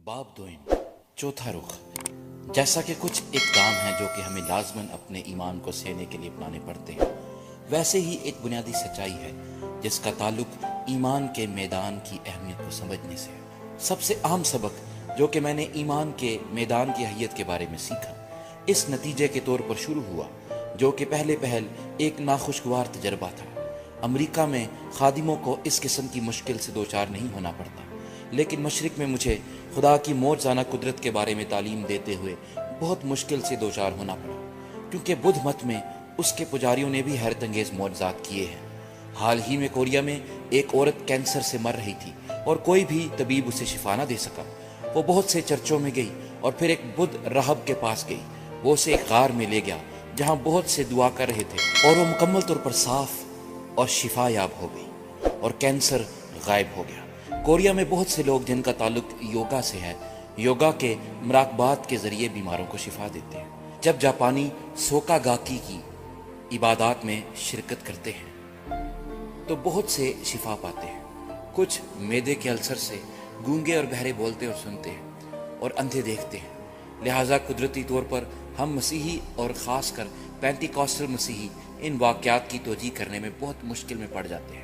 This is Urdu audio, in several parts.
باب دوئم چوتھا رخ۔ جیسا کہ کچھ اقدام ہیں جو کہ ہمیں لازماً اپنے ایمان کو سہنے کے لیے اپنانے پڑتے ہیں، ویسے ہی ایک بنیادی سچائی ہے جس کا تعلق ایمان کے میدان کی اہمیت کو سمجھنے سے ہے۔ سب سے اہم سبق جو کہ میں نے ایمان کے میدان کی اہمیت کے بارے میں سیکھا، اس نتیجے کے طور پر شروع ہوا جو کہ پہلے پہل ایک ناخوشگوار تجربہ تھا۔ امریکہ میں خادموں کو اس قسم کی مشکل سے دوچار نہیں ہونا پڑتا، لیکن مشرق میں مجھے خدا کی موجزانہ قدرت کے بارے میں تعلیم دیتے ہوئے بہت مشکل سے دوچار ہونا پڑا، کیونکہ بدھ مت میں اس کے پجاریوں نے بھی حیرت انگیز معجزات کیے ہیں۔ حال ہی میں کوریا میں ایک عورت کینسر سے مر رہی تھی اور کوئی بھی طبیب اسے شفا نہ دے سکا۔ وہ بہت سے چرچوں میں گئی اور پھر ایک بدھ راہب کے پاس گئی۔ وہ اسے ایک غار میں لے گیا جہاں بہت سے دعا کر رہے تھے، اور وہ مکمل طور پر صاف اور شفا یاب ہو گئی اور کینسر غائب ہو گیا۔ کوریا میں بہت سے لوگ جن کا تعلق یوگا سے ہے، یوگا کے مراقبات کے ذریعے بیماروں کو شفا دیتے ہیں۔ جب جاپانی سوکا گاکی کی عبادات میں شرکت کرتے ہیں تو بہت سے شفا پاتے ہیں۔ کچھ معدے کے السر سے، گونگے اور بہرے بولتے اور سنتے ہیں اور اندھے دیکھتے ہیں۔ لہٰذا قدرتی طور پر ہم مسیحی اور خاص کر پینٹیکاسٹل مسیحی ان واقعات کی توجیہ کرنے میں بہت مشکل میں پڑ جاتے ہیں۔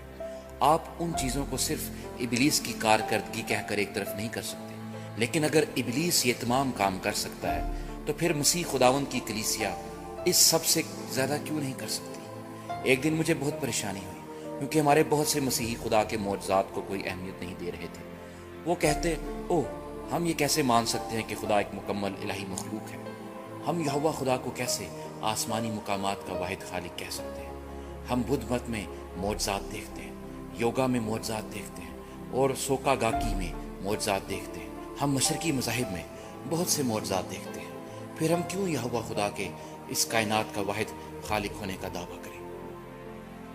آپ ان چیزوں کو صرف ابلیس کی کارکردگی کہہ کر ایک طرف نہیں کر سکتے، لیکن اگر ابلیس یہ تمام کام کر سکتا ہے تو پھر مسیح خداوند کی کلیسیا اس سب سے زیادہ کیوں نہیں کر سکتی؟ ایک دن مجھے بہت پریشانی ہوئی کیونکہ ہمارے بہت سے مسیحی خدا کے معجزات کو کوئی اہمیت نہیں دے رہے تھے۔ وہ کہتے، ہم یہ کیسے مان سکتے ہیں کہ خدا ایک مکمل الہی مخلوق ہے؟ ہم یہوہ خدا کو کیسے آسمانی مقامات کا واحد خالق کہہ سکتے ہیں؟ ہم بدھ مت میں معجزات دیکھتے ہیں، یوگا میں معجزات دیکھتے ہیں اور سوکا گاکی میں معجزات دیکھتے ہیں۔ ہم مشرقی مذاہب میں بہت سے معجزات دیکھتے ہیں، پھر ہم کیوں یہوہ خدا کے اس کائنات کا واحد خالق ہونے کا دعویٰ کریں؟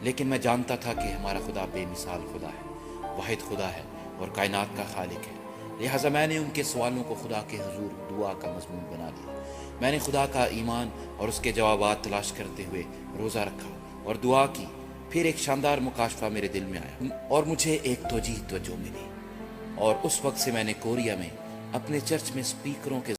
لیکن میں جانتا تھا کہ ہمارا خدا بے مثال خدا ہے، واحد خدا ہے اور کائنات کا خالق ہے۔ لہٰذا میں نے ان کے سوالوں کو خدا کے حضور دعا کا مضمون بنا لیا۔ میں نے خدا کا ایمان اور اس کے جوابات تلاش کرتے ہوئے روزہ رکھا اور دعا کی۔ پھر ایک شاندار مکاشفہ میرے دل میں آیا اور مجھے ایک توجہ ملی، اور اس وقت سے میں نے کوریا میں اپنے چرچ میں اسپیکروں کے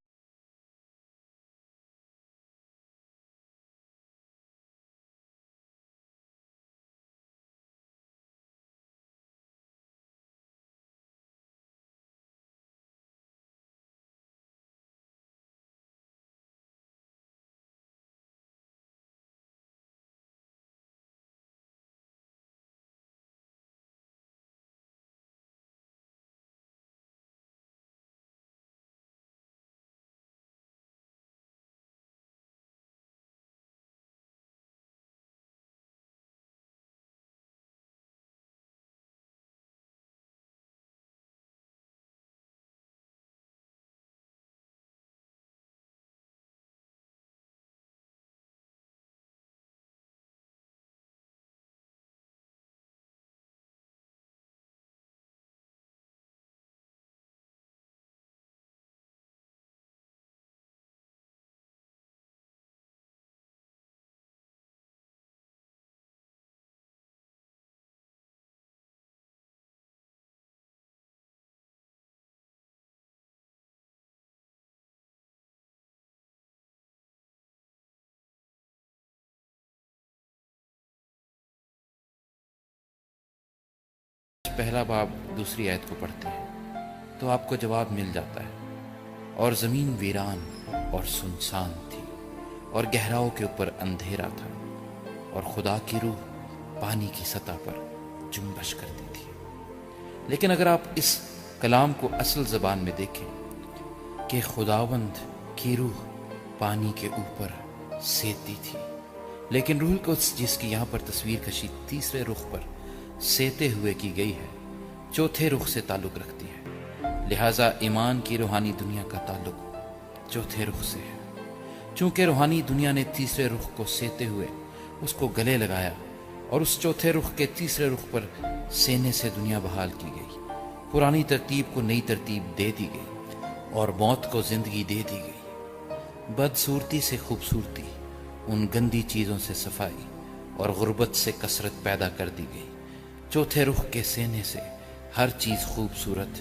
پہلا باب دوسری آیت کو پڑھتے ہیں تو آپ کو جواب مل جاتا ہے۔ اور زمین ویران اور سنسان تھی اور گہراؤں کے اوپر اندھیرا تھا، اور خدا کی روح پانی کی سطح پر جنبش کرتی تھی۔ لیکن اگر آپ اس کلام کو اصل زبان میں دیکھیں کہ خداوند کی روح پانی کے اوپر سیتی تھی، لیکن روح القدس جس کی یہاں پر تصویر کشی تیسرے رخ پر سیتے ہوئے کی گئی ہے، چوتھے رخ سے تعلق رکھتی ہے۔ لہٰذا ایمان کی روحانی دنیا کا تعلق چوتھے رخ سے ہے۔ چونکہ روحانی دنیا نے تیسرے رخ کو سیتے ہوئے اس کو گلے لگایا، اور اس چوتھے رخ کے تیسرے رخ پر سینے سے دنیا بحال کی گئی، پرانی ترتیب کو نئی ترتیب دے دی گئی اور موت کو زندگی دے دی گئی۔ بدصورتی سے خوبصورتی، ان گندی چیزوں سے صفائی اور غربت سے کثرت پیدا کر دی گئی۔ چوتھے رخ کے سینے سے ہر چیز خوبصورت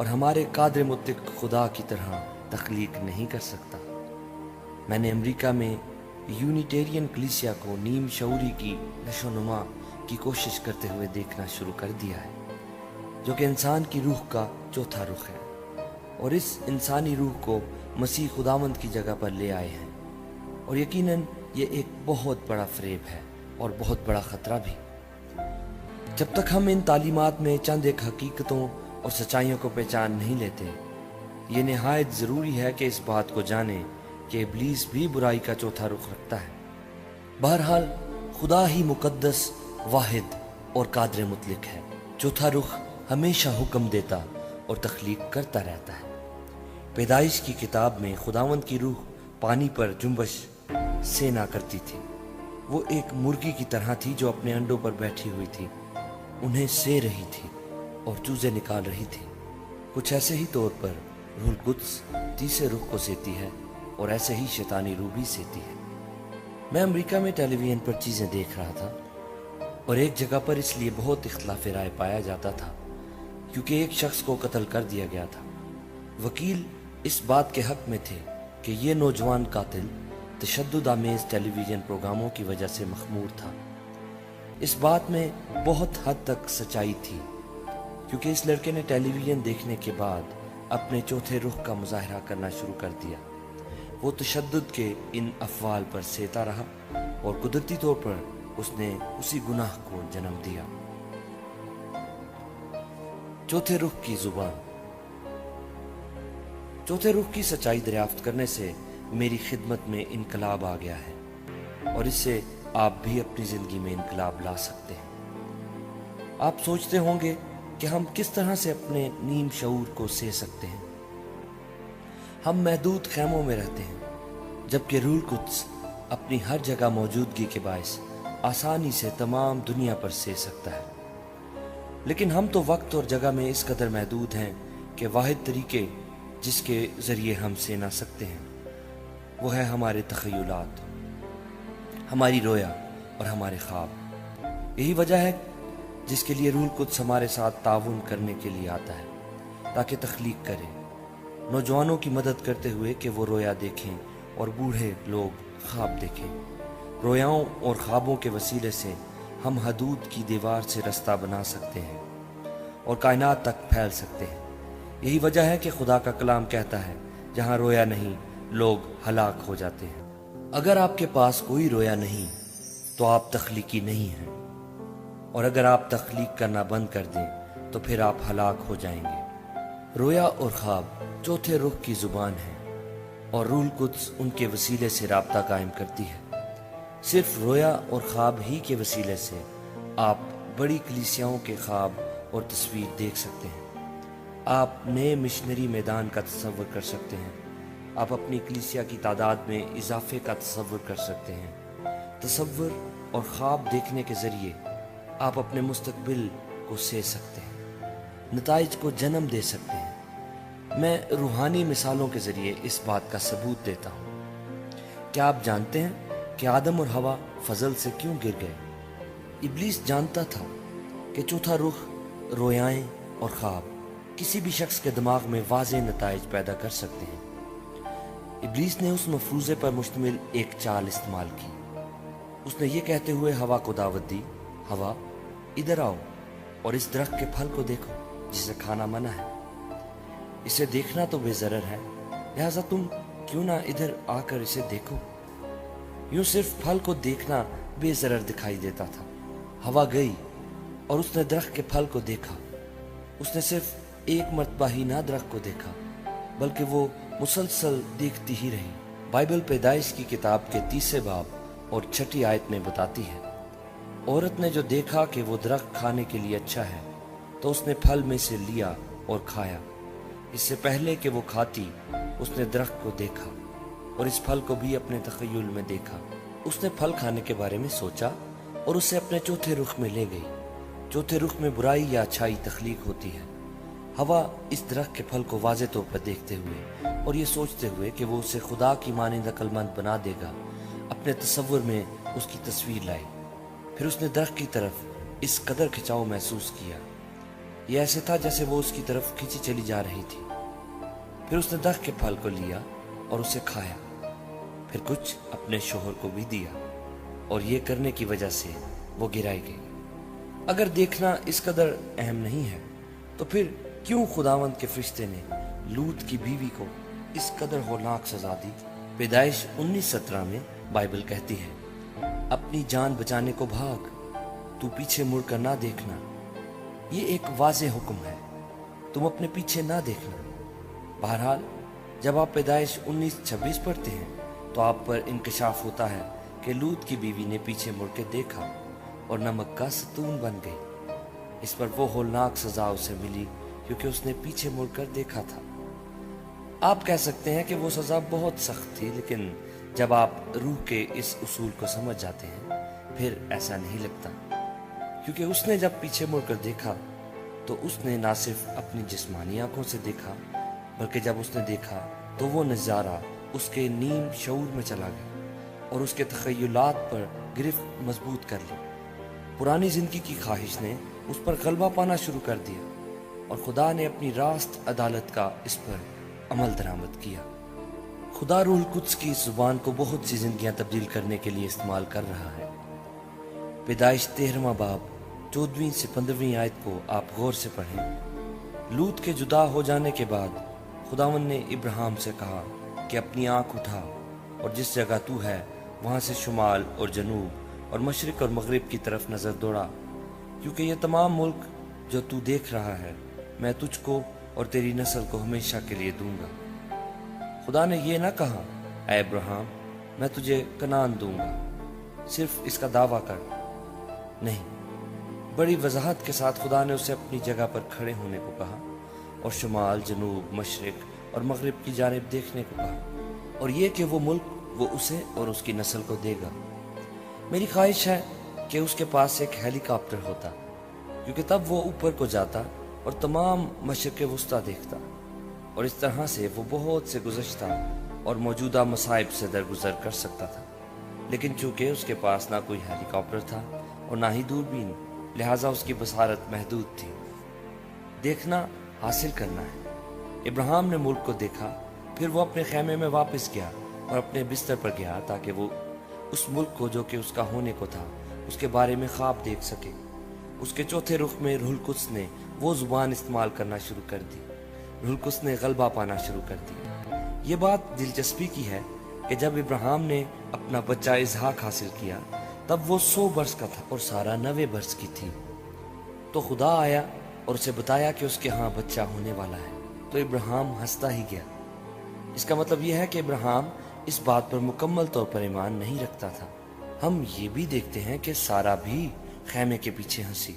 اور ہمارے قادر مطلق خدا کی طرح تخلیق نہیں کر سکتا۔ میں نے امریکہ میں یونیٹیرین کلیسیا کو نیم شعوری کی نشو نما کی کوشش کرتے ہوئے دیکھنا شروع کر دیا ہے، جو کہ انسان کی روح کا چوتھا رخ ہے، اور اس انسانی روح کو مسیح خداوند کی جگہ پر لے آئے ہیں، اور یقیناً یہ ایک بہت بڑا فریب ہے اور بہت بڑا خطرہ بھی۔ جب تک ہم ان تعلیمات میں چند ایک حقیقتوں اور سچائیوں کو پہچان نہیں لیتے، یہ نہایت ضروری ہے کہ اس بات کو جانیں کہ ابلیس بھی برائی کا چوتھا رخ رکھتا ہے۔ بہرحال خدا ہی مقدس، واحد اور قادر مطلق ہے۔ چوتھا رخ ہمیشہ حکم دیتا اور تخلیق کرتا رہتا ہے۔ پیدائش کی کتاب میں خداوند کی روح پانی پر جنبش سینا کرتی تھی۔ وہ ایک مرغی کی طرح تھی جو اپنے انڈوں پر بیٹھی ہوئی تھی، انہیں سے رہی تھی اور چوزے نکال رہی تھی۔ کچھ ایسے ہی طور پر روح القدس تیسرے رخ کو سیتی ہے، اور ایسے ہی شیطانی روح بھی سیتی ہے۔ میں امریکہ میں ٹیلی ویژن پر چیزیں دیکھ رہا تھا، اور ایک جگہ پر اس لیے بہت اختلاف رائے پایا جاتا تھا کیونکہ ایک شخص کو قتل کر دیا گیا تھا۔ وکیل اس بات کے حق میں تھے کہ یہ نوجوان قاتل تشدد آمیز ٹیلی ویژن پروگراموں کی وجہ سے مخمور تھا۔ اس بات میں بہت حد تک سچائی تھی، کیونکہ اس لڑکے نے ٹیلی ویژن دیکھنے کے بعد اپنے چوتھے رخ کا مظاہرہ کرنا شروع کر دیا۔ وہ تشدد کے ان افعال پر سیتا رہا، اور قدرتی طور پر اس نے اسی گناہ کو جنم دیا۔ چوتھے رخ کی زبان۔ چوتھے رخ کی سچائی دریافت کرنے سے میری خدمت میں انقلاب آ گیا ہے، اور اس سے آپ بھی اپنی زندگی میں انقلاب لا سکتے ہیں۔ آپ سوچتے ہوں گے کہ ہم کس طرح سے اپنے نیم شعور کو سہ سکتے ہیں۔ ہم محدود خیموں میں رہتے ہیں، جبکہ روح القدس اپنی ہر جگہ موجودگی کے باعث آسانی سے تمام دنیا پر سہ سکتا ہے۔ لیکن ہم تو وقت اور جگہ میں اس قدر محدود ہیں کہ واحد طریقے جس کے ذریعے ہم سہ نہ سکتے ہیں وہ ہے ہمارے تخیلات، ہماری رویا اور ہمارے خواب۔ یہی وجہ ہے جس کے لیے روح القدس ہمارے ساتھ تعاون کرنے کے لیے آتا ہے، تاکہ تخلیق کرے، نوجوانوں کی مدد کرتے ہوئے کہ وہ رویا دیکھیں اور بوڑھے لوگ خواب دیکھیں۔ رویاؤں اور خوابوں کے وسیلے سے ہم حدود کی دیوار سے رستہ بنا سکتے ہیں اور کائنات تک پھیل سکتے ہیں۔ یہی وجہ ہے کہ خدا کا کلام کہتا ہے، جہاں رویا نہیں لوگ ہلاک ہو جاتے ہیں۔ اگر آپ کے پاس کوئی رویا نہیں تو آپ تخلیقی نہیں ہیں، اور اگر آپ تخلیق کرنا بند کر دیں تو پھر آپ ہلاک ہو جائیں گے۔ رویا اور خواب چوتھے رخ کی زبان ہے، اور روح القدس ان کے وسیلے سے رابطہ قائم کرتی ہے۔ صرف رویا اور خواب ہی کے وسیلے سے آپ بڑی کلیسیاؤں کے خواب اور تصویر دیکھ سکتے ہیں۔ آپ نئے مشنری میدان کا تصور کر سکتے ہیں۔ آپ اپنی کلیسیا کی تعداد میں اضافے کا تصور کر سکتے ہیں۔ تصور اور خواب دیکھنے کے ذریعے آپ اپنے مستقبل کو سہ سکتے ہیں، نتائج کو جنم دے سکتے ہیں۔ میں روحانی مثالوں کے ذریعے اس بات کا ثبوت دیتا ہوں۔ کیا آپ جانتے ہیں کہ آدم اور حوا فضل سے کیوں گر گئے؟ ابلیس جانتا تھا کہ چوتھا رخ، رویائیں اور خواب کسی بھی شخص کے دماغ میں واضح نتائج پیدا کر سکتے ہیں۔ ابلیس نے اس مفروضے پر مشتمل ایک چال استعمال کی۔ اس نے یہ کہتے ہوئے حوا کو دعوت دی، حوا ادھر آؤ اور اس درخت کے پھل کو دیکھو جسے کھانا منع ہے۔ اسے دیکھنا تو بے ضرر ہے، لہذا تم کیوں نہ ادھر آ کر اسے دیکھو۔ یوں صرف پھل کو دیکھنا بے ضرر دکھائی دیتا تھا۔ حوا گئی اور اس نے درخت کے پھل کو دیکھا۔ اس نے صرف ایک مرتبہ ہی نہ درخت کو دیکھا، بلکہ وہ مسلسل دیکھتی ہی رہی۔ بائبل پیدائش کی کتاب کے 30 باب اور 6 آیت میں بتاتی ہے، عورت نے جو دیکھا کہ وہ درخت کھانے کے لیے اچھا ہے تو اس نے پھل میں سے لیا اور کھایا۔ اس سے پہلے کہ وہ کھاتی اس نے درخت کو دیکھا اور اس پھل کو بھی اپنے تخیل میں دیکھا۔ اس نے پھل کھانے کے بارے میں سوچا اور اسے اپنے چوتھے رخ میں لے گئی۔ چوتھے رخ میں برائی یا اچھائی تخلیق ہوتی ہے۔ حوا اس درخت کے پھل کو واضح طور پر دیکھتے ہوئے اور یہ سوچتے ہوئے کہ وہ اسے خدا کی مانند عقل مند بنا دے گا، اپنے تصور میں اس کی تصویر لائی۔ پھر اس نے درخت کی طرف اس قدر کھچاؤ محسوس کیا، یہ ایسے تھا جیسے وہ اس کی طرف کھینچی چلی جا رہی تھی۔ پھر اس نے درخت کے پھل کو لیا اور اسے کھایا، پھر کچھ اپنے شوہر کو بھی دیا، اور یہ کرنے کی وجہ سے وہ گرائی گئی۔ اگر دیکھنا اس قدر اہم نہیں ہے تو پھر کیوں خداوند کے فرشتے نے لوط کی بیوی کو اس قدر ہولناک سزا دی؟ پیدائش 19:17 میں بائبل کہتی ہے، اپنی جان بچانے کو بھاگ، تو پیچھے مڑ کر نہ دیکھنا۔ یہ ایک واضح حکم ہے، تم اپنے پیچھے نہ دیکھنا۔ بہرحال جب آپ پیدائش 19:26 پڑھتے ہیں تو آپ پر انکشاف ہوتا ہے کہ لوط کی بیوی نے پیچھے مڑ کے دیکھا اور نمک کا ستون بن گئی۔ اس پر وہ ہولناک سزا اسے ملی کیونکہ اس نے پیچھے مڑ کر دیکھا تھا۔ آپ کہہ سکتے ہیں کہ وہ سزا بہت سخت تھی، لیکن جب آپ روح کے اس اصول کو سمجھ جاتے ہیں پھر ایسا نہیں لگتا، کیونکہ اس نے جب پیچھے مڑ کر دیکھا تو اس نے نہ صرف اپنی جسمانی آنکھوں سے دیکھا، بلکہ جب اس نے دیکھا تو وہ نظارہ اس کے نیم شعور میں چلا گیا اور اس کے تخیلات پر گرفت مضبوط کر لی۔ پرانی زندگی کی خواہش نے اس پر غلبہ پانا شروع کر دیا اور خدا نے اپنی راست عدالت کا اس پر عمل درآمد کیا۔ خدا روح القدس کی اس زبان کو بہت سی زندگیاں تبدیل کرنے کے لیے استعمال کر رہا ہے۔ پیدائش 13واں باب 14 سے 15 آیت کو آپ غور سے پڑھیں۔ لوط کے جدا ہو جانے کے بعد خداوند نے ابراہیم سے کہا کہ اپنی آنکھ اٹھا اور جس جگہ تو ہے وہاں سے شمال اور جنوب اور مشرق اور مغرب کی طرف نظر دوڑا، کیونکہ یہ تمام ملک جو تو دیکھ رہا ہے میں تجھ کو اور تیری نسل کو ہمیشہ کے لیے دوں گا۔ خدا نے یہ نہ کہا، اے ابراہیم میں تجھے کنعان دوں گا، صرف اس کا دعویٰ کر۔ نہیں، بڑی وضاحت کے ساتھ خدا نے اسے اپنی جگہ پر کھڑے ہونے کو کہا اور شمال، جنوب، مشرق اور مغرب کی جانب دیکھنے کو کہا، اور یہ کہ وہ ملک وہ اسے اور اس کی نسل کو دے گا۔ میری خواہش ہے کہ اس کے پاس ایک ہیلی کاپٹر ہوتا، کیونکہ تب وہ اوپر کو جاتا اور تمام مشرق وسطیٰ دیکھتا، اور اس طرح سے وہ بہت سے گزشتہ اور موجودہ مصائب سے درگزر کر سکتا تھا۔ لیکن چونکہ اس کے پاس نہ کوئی ہیلی کاپٹر تھا اور نہ ہی دوربین، لہٰذا اس کی بصارت محدود تھی۔ دیکھنا حاصل کرنا ہے۔ ابراہیم نے ملک کو دیکھا، پھر وہ اپنے خیمے میں واپس گیا اور اپنے بستر پر گیا تاکہ وہ اس ملک کو جو کہ اس کا ہونے کو تھا اس کے بارے میں خواب دیکھ سکے۔ اس کے چوتھے رخ میں روح القدس نے وہ زبان استعمال کرنا شروع کر دی، روح القدس نے غلبہ پانا شروع کر دیا۔ یہ بات دلچسپی کی ہے کہ جب ابراہیم نے اپنا بچہ اسحاق حاصل کیا تب وہ 100 برس کا تھا اور سارہ 90 برس کی تھی۔ تو خدا آیا اور اسے بتایا کہ اس کے ہاں بچہ ہونے والا ہے، تو ابراہیم ہنستا ہی گیا۔ اس کا مطلب یہ ہے کہ ابراہیم اس بات پر مکمل طور پر ایمان نہیں رکھتا تھا۔ ہم یہ بھی دیکھتے ہیں کہ سارہ بھی خیمے کے پیچھے ہنسی۔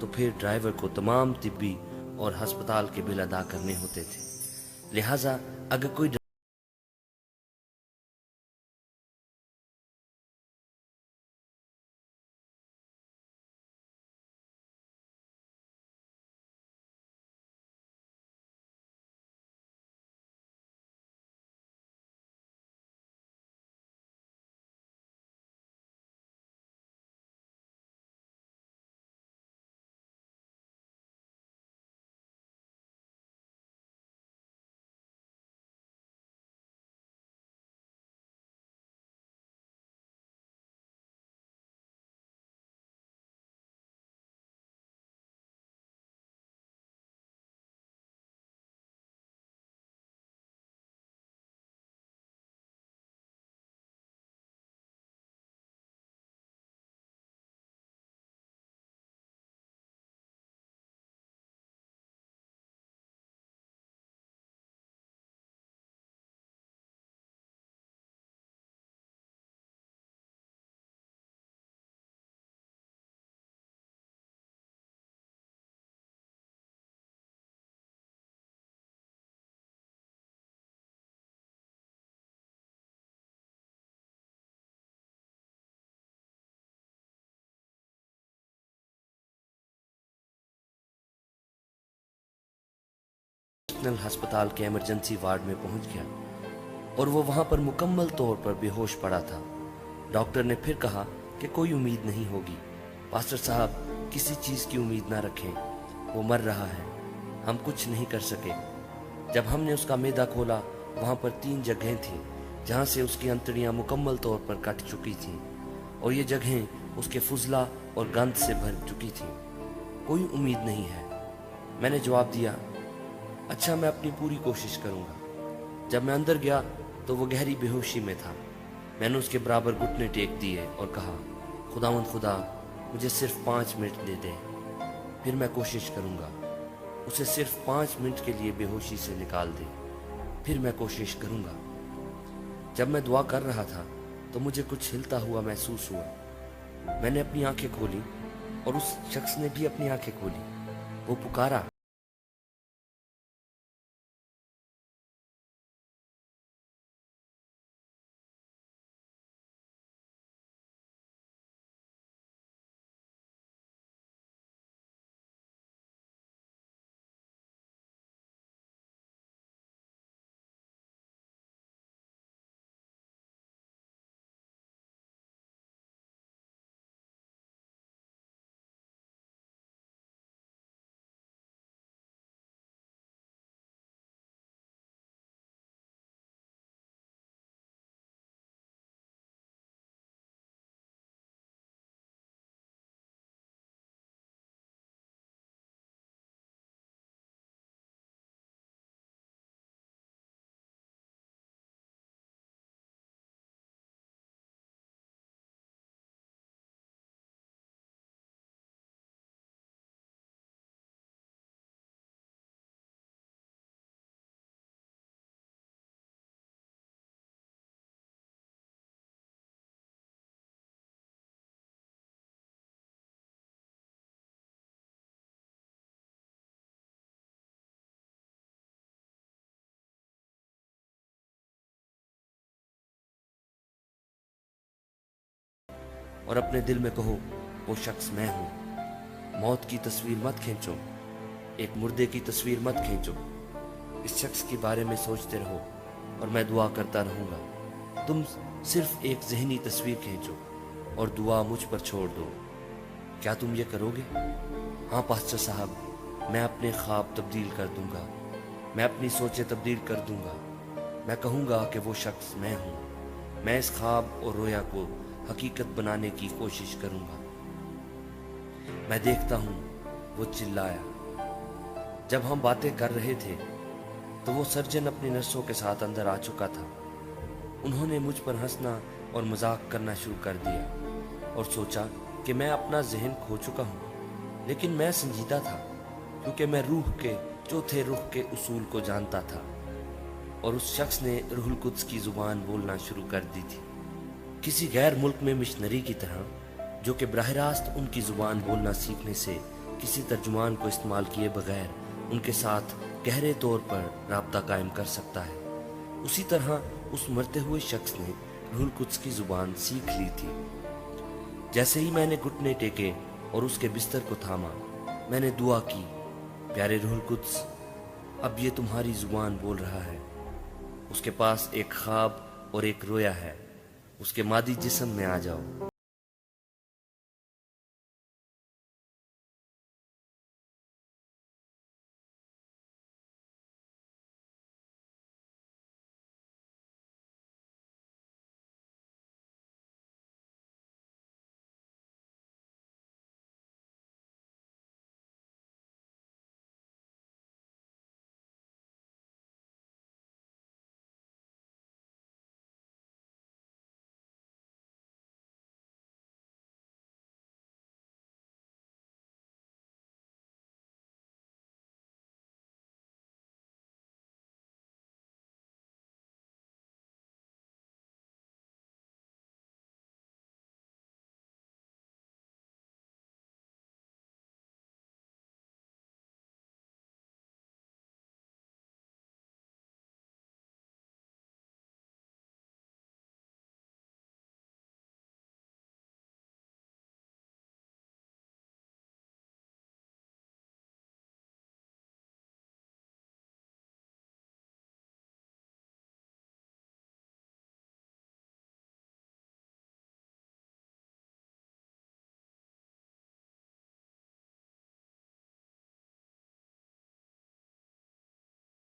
تو پھر ڈرائیور کو تمام طبی اور ہسپتال کے بل ادا کرنے ہوتے تھے. لہٰذا اگر کوئی ہسپتال کے ایمرجنسی وارڈ میں پہنچ گیا اور وہ وہاں پر مکمل طور پر بے ہوش پڑا تھا. ڈاکٹر نے پھر کہا کہ کوئی امید نہیں ہوگی. پاسٹر صاحب کسی چیز کی امید نہ رکھیں، وہ مر رہا ہے، ہم کچھ نہیں کر سکے. جب ہم نے اس کا معدہ کھولا وہاں پر 3 جگہیں تھیں جہاں سے اس کی انتڑیاں مکمل طور پر کٹ چکی تھیں اور یہ جگہیں اس کے فضلہ اور گند سے بھر چکی تھیں. کوئی امید نہیں ہے. میں نے جواب دیا، اچھا میں اپنی پوری کوشش کروں گا. جب میں اندر گیا تو وہ گہری بے ہوشی میں تھا. میں نے اس کے برابر گھٹنے ٹیک دیے اور کہا، خداوند خدا مجھے صرف 5 منٹ دے دے، پھر میں کوشش کروں گا. اسے صرف 5 منٹ کے لیے بے ہوشی سے نکال دے، پھر میں کوشش کروں گا. جب میں دعا کر رہا تھا تو مجھے کچھ ہلتا ہوا محسوس ہوا. میں نے اپنی آنکھیں کھولی اور اس شخص نے بھی اپنی آنکھیں کھولی. وہ پکارا، اور اپنے دل میں کہو، وہ شخص میں ہوں. موت کی تصویر مت کھینچو، ایک مردے کی تصویر مت کھینچو. اس شخص کے بارے میں سوچتے رہو اور میں دعا کرتا رہوں گا. تم صرف ایک ذہنی تصویر کھینچو اور دعا مجھ پر چھوڑ دو. کیا تم یہ کرو گے؟ ہاں پاسٹر صاحب، میں اپنے خواب تبدیل کر دوں گا، میں اپنی سوچیں تبدیل کر دوں گا. میں کہوں گا کہ وہ شخص میں ہوں. میں اس خواب اور رویا کو حقیقت بنانے کی کوشش کروں گا. میں دیکھتا ہوں، وہ چلایا. جب ہم باتیں کر رہے تھے تو وہ سرجن اپنی نرسوں کے ساتھ اندر آ چکا تھا. انہوں نے مجھ پر ہنسنا اور مذاق کرنا شروع کر دیا اور سوچا کہ میں اپنا ذہن کھو چکا ہوں. لیکن میں سنجیدہ تھا کیونکہ میں روح کے چوتھے رخ کے اصول کو جانتا تھا اور اس شخص نے روح القدس کی زبان بولنا شروع کر دی تھی. کسی غیر ملک میں مشنری کی طرح جو کہ براہ راست ان کی زبان بولنا سیکھنے سے کسی ترجمان کو استعمال کیے بغیر ان کے ساتھ گہرے طور پر رابطہ قائم کر سکتا ہے۔ اسی طرح اس مرتے ہوئے شخص نے روح القدس کی زبان سیکھ لی تھی۔ جیسے ہی میں نے گھٹنے ٹیکے اور اس کے بستر کو تھاما، میں نے دعا کی، پیارے روح القدس، اب یہ تمہاری زبان بول رہا ہے۔ اس کے پاس ایک خواب اور ایک رویا ہے، اس کے مادی جسم میں آ جاؤ۔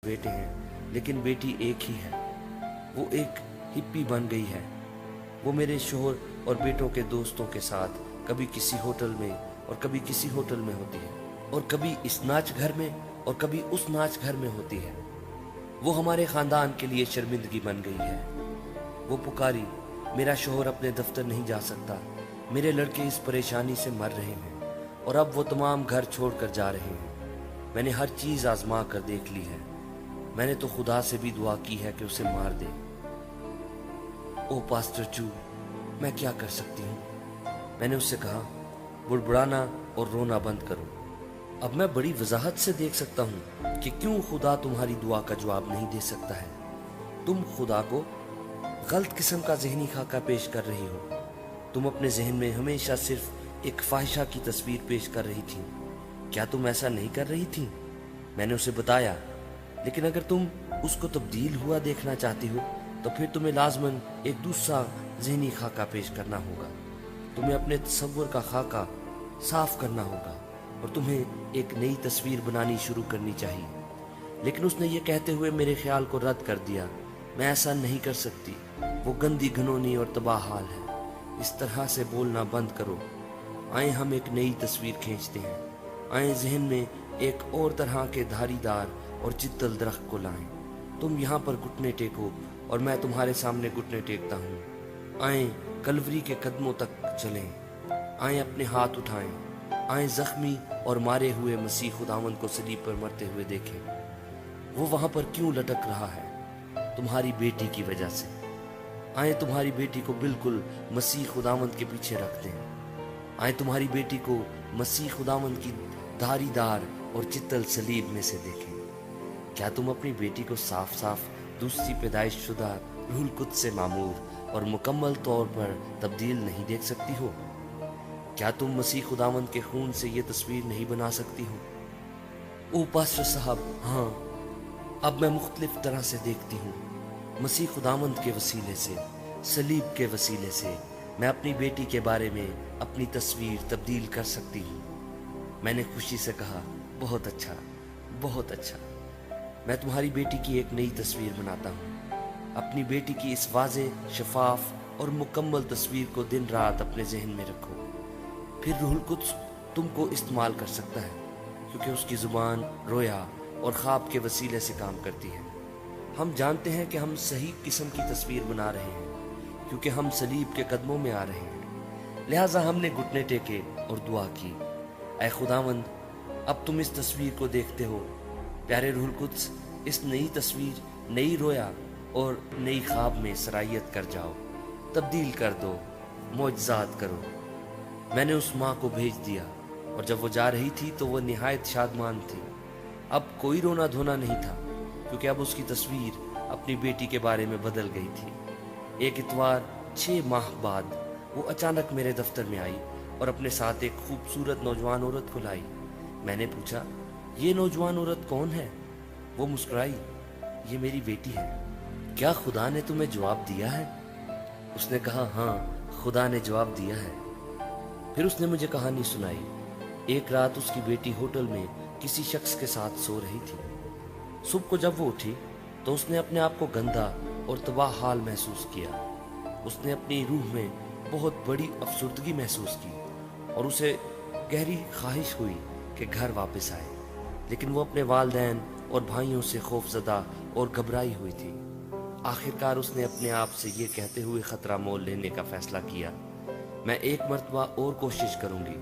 بیٹے ہیں لیکن بیٹی ایک ہی ہے، وہ ایک ہپی بن گئی ہے۔ وہ میرے شوہر اور بیٹوں کے دوستوں کے ساتھ کبھی کسی ہوٹل میں اور کبھی کسی ہوٹل میں ہوتی ہے، اور کبھی اس ناچ گھر میں اور کبھی اس ناچ گھر میں ہوتی ہے۔ وہ ہمارے خاندان کے لیے شرمندگی بن گئی ہے۔ وہ پکاری، میرا شوہر اپنے دفتر نہیں جا سکتا، میرے لڑکے اس پریشانی سے مر رہے ہیں، اور اب وہ تمام گھر چھوڑ کر جا رہے ہیں۔ میں نے ہر چیز آزما کر دیکھ لی ہے، میں نے تو خدا سے بھی دعا کی ہے کہ اسے مار دے۔ او پاسٹر چو، میں کیا کر سکتی ہوں؟ میں نے اس سے کہا، بڑبڑانا اور رونا بند کرو۔ اب میں بڑی وضاحت سے دیکھ سکتا ہوں کہ کیوں خدا تمہاری دعا کا جواب نہیں دے سکتا ہے۔ تم خدا کو غلط قسم کا ذہنی خاکہ پیش کر رہی ہو۔ تم اپنے ذہن میں ہمیشہ صرف ایک فاحشہ کی تصویر پیش کر رہی تھی۔ کیا تم ایسا نہیں کر رہی تھی؟ میں نے اسے بتایا، لیکن اگر تم اس کو تبدیل ہوا دیکھنا چاہتی ہو تو پھر تمہیں لازماً ایک دوسرا ذہنی خاکہ پیش کرنا ہوگا۔ تمہیں اپنے تصور کا خاکہ صاف کرنا ہوگا اور تمہیں ایک نئی تصویر بنانی شروع کرنی چاہیے۔ لیکن اس نے یہ کہتے ہوئے میرے خیال کو رد کر دیا، میں ایسا نہیں کر سکتی، وہ گندی گھنونی اور تباہ حال ہے۔ اس طرح سے بولنا بند کرو۔ آئیں ہم ایک نئی تصویر کھینچتے ہیں۔ آئیں ذہن میں ایک اور طرح کے دھاری دار اور چتل درخت کو لائیں۔ تم یہاں پر گھٹنے ٹیکو اور میں تمہارے سامنے گھٹنے ٹیکتا ہوں۔ آئیں کلوری کے قدموں تک چلیں۔ آئیں اپنے ہاتھ اٹھائیں۔ آئیں زخمی اور مارے ہوئے مسیح خداوند کو صلیب پر مرتے ہوئے دیکھیں۔ وہ وہاں پر کیوں لٹک رہا ہے؟ تمہاری بیٹی کی وجہ سے۔ آئیں تمہاری بیٹی کو بالکل مسیح خداوند کے پیچھے رکھ دیں۔ آئیں تمہاری بیٹی کو مسیح خداوند کی دھاری دار اور چتل صلیب میں سے دیکھیں۔ کیا تم اپنی بیٹی کو صاف صاف دوسری پیدائش شدہ روح القدس سے معمور اور مکمل طور پر تبدیل نہیں دیکھ سکتی ہو؟ کیا تم مسیح خداوند کے خون سے یہ تصویر نہیں بنا سکتی ہو؟ او پاسٹر صاحب، ہاں، اب میں مختلف طرح سے دیکھتی ہوں۔ مسیح خداوند کے وسیلے سے، صلیب کے وسیلے سے میں اپنی بیٹی کے بارے میں اپنی تصویر تبدیل کر سکتی ہوں۔ میں نے خوشی سے کہا، بہت اچھا، بہت اچھا۔ میں تمہاری بیٹی کی ایک نئی تصویر بناتا ہوں۔ اپنی بیٹی کی اس واضح، شفاف اور مکمل تصویر کو دن رات اپنے ذہن میں رکھو۔ پھر روح القدس تم کو استعمال کر سکتا ہے، کیونکہ اس کی زبان رویا اور خواب کے وسیلے سے کام کرتی ہے۔ ہم جانتے ہیں کہ ہم صحیح قسم کی تصویر بنا رہے ہیں، کیونکہ ہم صلیب کے قدموں میں آ رہے ہیں۔ لہٰذا ہم نے گھٹنے ٹیکے اور دعا کی، اے خداوند، اب تم اس تصویر کو دیکھتے ہو۔ پیارے روح القدس، اس نئی تصویر، نئی رویا اور نئی خواب میں سرایت کر جاؤ، تبدیل کر دو، معجزات کرو۔ میں نے اس ماں کو بھیج دیا اور جب وہ جا رہی تھی تو وہ نہایت شادمان تھی۔ اب کوئی رونا دھونا نہیں تھا، کیونکہ اب اس کی تصویر اپنی بیٹی کے بارے میں بدل گئی تھی۔ ایک اتوار 6 ماہ بعد وہ اچانک میرے دفتر میں آئی اور اپنے ساتھ ایک خوبصورت نوجوان عورت کو لائی۔ میں نے پوچھا، یہ نوجوان عورت کون ہے؟ وہ مسکرائی، یہ میری بیٹی ہے۔ کیا خدا نے تمہیں جواب دیا ہے؟ اس نے کہا، ہاں، خدا نے جواب دیا ہے۔ پھر اس نے مجھے کہانی سنائی۔ ایک رات اس کی بیٹی ہوٹل میں کسی شخص کے ساتھ سو رہی تھی۔ صبح کو جب وہ اٹھی تو اس نے اپنے آپ کو گندا اور تباہ حال محسوس کیا۔ اس نے اپنی روح میں بہت بڑی افسردگی محسوس کی اور اسے گہری خواہش ہوئی کہ گھر واپس آئے، لیکن وہ اپنے والدین اور بھائیوں سے خوف زدہ اور گھبرائی ہوئی تھی۔ آخر کار اس نے اپنے آپ سے یہ کہتے ہوئے خطرہ مول لینے کا فیصلہ کیا، میں ایک مرتبہ اور کوشش کروں گی۔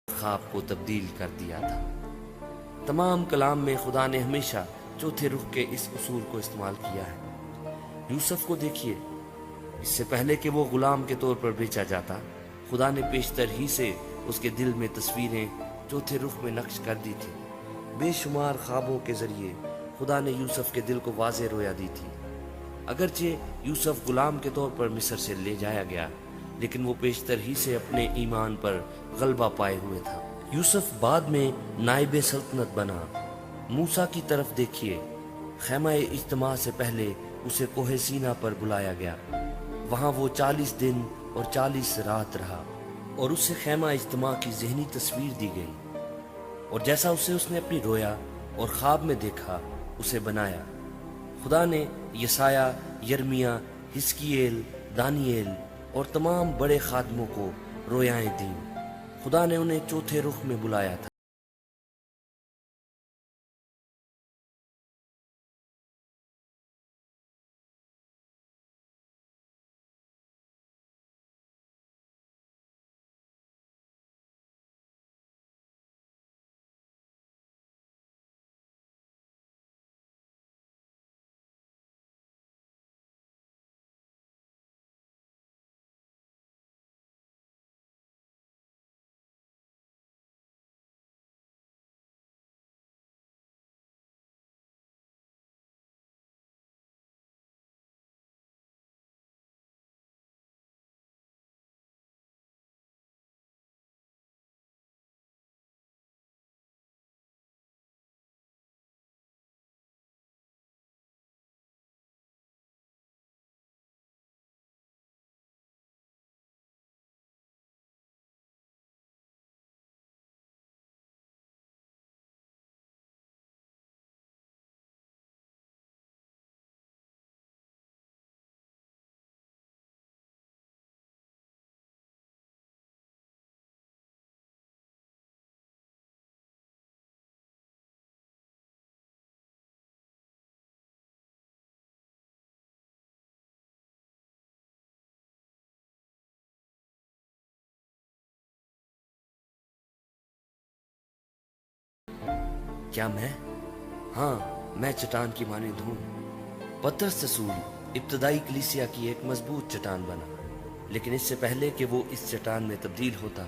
خواب کو تبدیل کر دیا تھا۔ تمام کلام میں خدا نے ہمیشہ چوتھے رخ کے اس اصول کو استعمال کیا ہے۔ یوسف کو دیکھیے، اس سے پہلے کہ وہ غلام کے طور پر بیچا جاتا، خدا نے پیشتر ہی سے اس کے دل میں تصویریں چوتھے رخ میں نقش کر دی تھی۔ بے شمار خوابوں کے ذریعے خدا نے یوسف کے دل کو واضح رویا دی تھی۔ اگرچہ یوسف غلام کے طور پر مصر سے لے جایا گیا، لیکن وہ پیشتر ہی سے اپنے ایمان پر غلبہ پائے ہوئے تھا۔ یوسف بعد میں نائب سلطنت بنا۔ موسیٰ کی طرف دیکھیے، خیمہ اجتماع سے پہلے اسے کوہ سینا پر بلایا گیا۔ وہاں وہ 40 دن اور 40 رات رہا اور اسے خیمہ اجتماع کی ذہنی تصویر دی گئی، اور جیسا اسے اس نے اپنی رویا اور خواب میں دیکھا اسے بنایا۔ خدا نے یسایہ، یرمیہ، حزقییل، دانییل اور تمام بڑے خادموں کو رویائیں دیں۔ خدا نے انہیں چوتھے رخ میں بلایا تھا۔ کیا میں؟ ہاں، میں چٹان کی مانند ہوں۔ پطرس رسول ابتدائی کلیسیا کی ایک مضبوط چٹان بنا، لیکن اس سے پہلے کہ وہ اس چٹان میں تبدیل ہوتا،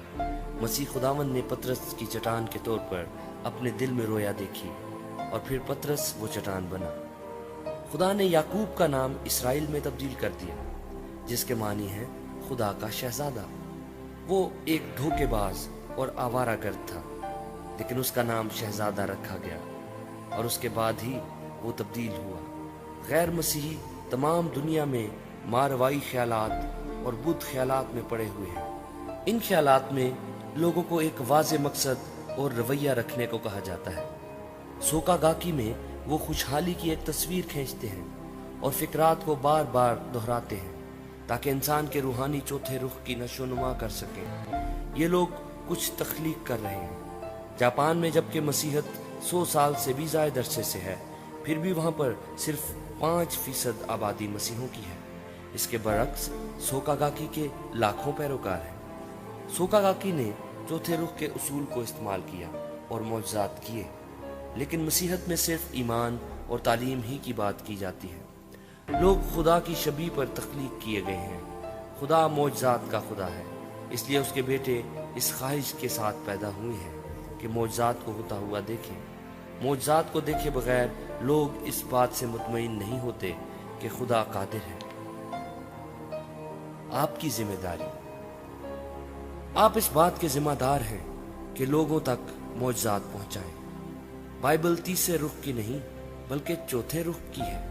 مسیح خداوند نے پطرس کی چٹان کے طور پر اپنے دل میں رویا دیکھی، اور پھر پطرس وہ چٹان بنا۔ خدا نے یعقوب کا نام اسرائیل میں تبدیل کر دیا، جس کے معنی ہے خدا کا شہزادہ۔ وہ ایک دھوکے باز اور آوارہ گرد تھا، لیکن اس کا نام شہزادہ رکھا گیا، اور اس کے بعد ہی وہ تبدیل ہوا۔ غیر مسیحی تمام دنیا میں ماروائی خیالات اور بدھ خیالات میں پڑے ہوئے ہیں۔ ان خیالات میں لوگوں کو ایک واضح مقصد اور رویہ رکھنے کو کہا جاتا ہے۔ سوکا گاکی میں وہ خوشحالی کی ایک تصویر کھینچتے ہیں اور فکرات کو بار بار دہراتے ہیں تاکہ انسان کے روحانی چوتھے رخ کی نشو و نما کر سکیں۔ یہ لوگ کچھ تخلیق کر رہے ہیں۔ جاپان میں جبکہ مسیحیت 100 سال سے بھی زائد عرصے سے ہے، پھر بھی وہاں پر صرف 5% آبادی مسیحوں کی ہے۔ اس کے برعکس سوکا گاکی کے لاکھوں پیروکار ہیں۔ سوکا گاکی نے چوتھے رخ کے اصول کو استعمال کیا اور معجزات کیے، لیکن مسیحیت میں صرف ایمان اور تعلیم ہی کی بات کی جاتی ہے۔ لوگ خدا کی شبیہ پر تخلیق کیے گئے ہیں۔ خدا معجزات کا خدا ہے، اس لیے اس کے بیٹے اس خواہش کے ساتھ پیدا ہوئے ہیں کہ معجزات کو ہوتا ہوا دیکھیں۔ معجزات کو دیکھے بغیر لوگ اس بات سے مطمئن نہیں ہوتے کہ خدا قادر ہے۔ آپ کی ذمہ داری۔ آپ اس بات کے ذمہ دار ہیں کہ لوگوں تک معجزات پہنچائیں۔ بائبل تیسرے رخ کی نہیں بلکہ چوتھے رخ کی ہے،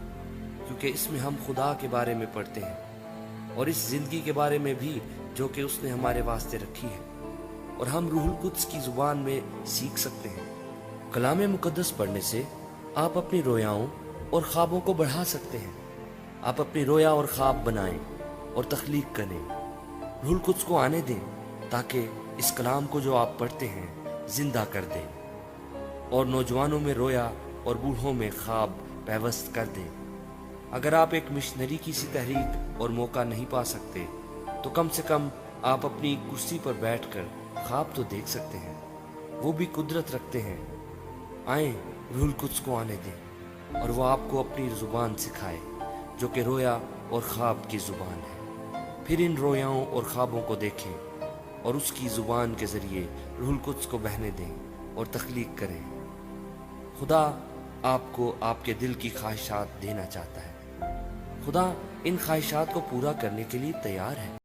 کیونکہ اس میں ہم خدا کے بارے میں پڑھتے ہیں اور اس زندگی کے بارے میں بھی جو کہ اس نے ہمارے واسطے رکھی ہے، اور ہم روح القدس کی زبان میں سیکھ سکتے ہیں۔ کلام مقدس پڑھنے سے آپ اپنی رویاؤں اور خوابوں کو بڑھا سکتے ہیں۔ آپ اپنی رویا اور خواب بنائیں اور تخلیق کریں۔ روح القدس کو آنے دیں تاکہ اس کلام کو جو آپ پڑھتے ہیں زندہ کر دیں، اور نوجوانوں میں رویا اور بوڑھوں میں خواب پیوست کر دیں۔ اگر آپ ایک مشنری کی سی تحریک اور موقع نہیں پا سکتے تو کم سے کم آپ اپنی کرسی پر بیٹھ کر خواب تو دیکھ سکتے ہیں، وہ بھی قدرت رکھتے ہیں۔ آئیں، روح القدس کو آنے دیں اور وہ آپ کو اپنی زبان سکھائے جو کہ رویا اور خواب کی زبان ہے۔ پھر ان رویاؤں اور خوابوں کو دیکھیں اور اس کی زبان کے ذریعے روح القدس کو بہنے دیں اور تخلیق کریں۔ خدا آپ کو آپ کے دل کی خواہشات دینا چاہتا ہے۔ خدا ان خواہشات کو پورا کرنے کے لیے تیار ہے۔